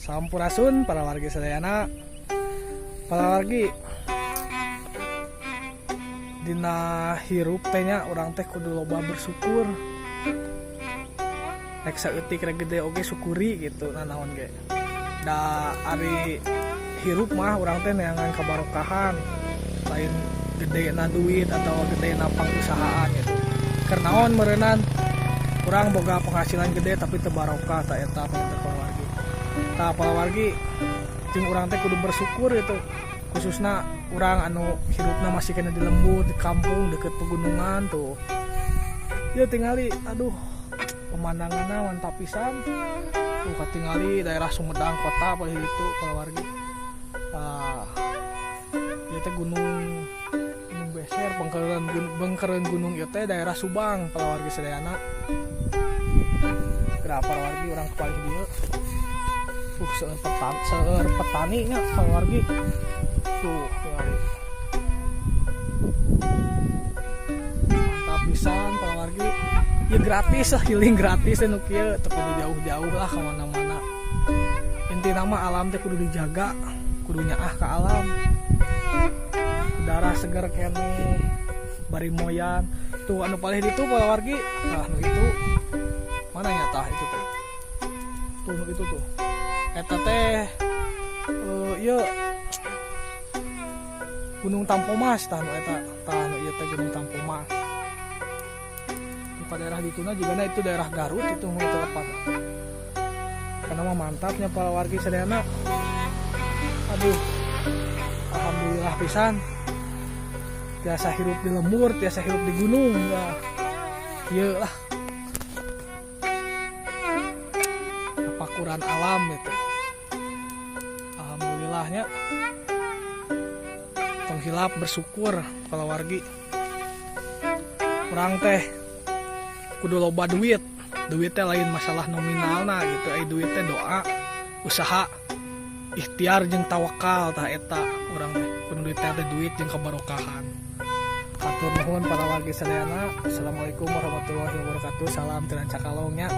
Sampurasun para wargi sadayana. Para wargi dina hirup tehnya orang teh kudu loba bersyukur. Rek saeutik rek gede oge syukuri gitu nanaon ge. Da ari hirup mah orang teh neangan kabarokahan. Lain gede na duit atau gede na pangusahaan gitu. Kernaon meureunnan urang boga penghasilan gede tapi teu barokah ta eta panginten para wargi. Tah para wargi jeung urang teh kudu bersyukur itu. Khususna urang anu hirupna masih kena di lembut di kampung deket pegunungan tuh. Ya tingali aduh pemandanganna mantap pisan. Tuh katingali daerah Sumedang kota paling itu para wargi. Ieu teh gunung Beser bengkeureun gunung ieu teh daerah Subang para wargi sadayana. Berapa wargi orang kepala dieu. Seueur petani nya para wargi. Tuh, mantap pisan para wargi. Ya gratis lah, healing gratis anu kieu, teu kudu jauh-jauh lah ka mana-mana. Intina mah alam teh kudu dijaga, kudu nyaah ka alam. Udara seger keneh, bari moyan. Tuh anu palih ditu para wargi. Nah, nu itu. Mana nya tah itu tuh? Tuh nu itu tuh. Eta teh ieu Gunung Tampomas tah nu eta, tah nu ieu teh Gunung Tampomas. Di daerah dituna juga itu daerah Garut itu mun tepat. Karena mah mantapnya para wargi sadayana. Aduh. Alhamdulillah pisan. Tiasa hirup di lembur, tiasa hirup di gunung. Ya. Ieu lah. Kepakuran alam itu. Alhamdulillahnya. Penghilap bersyukur kalau wargi orang teh kudu loba duit teh lain masalah nominalna gitu duit teh doa usaha ikhtiar jeung tawakal tah eta urang teh kudu duit teh duit jeung kabarokahan. Hatur nuhun para wargi sadayana. Assalamualaikum warahmatullahi wabarakatuh. Salam teu rancakalongnya.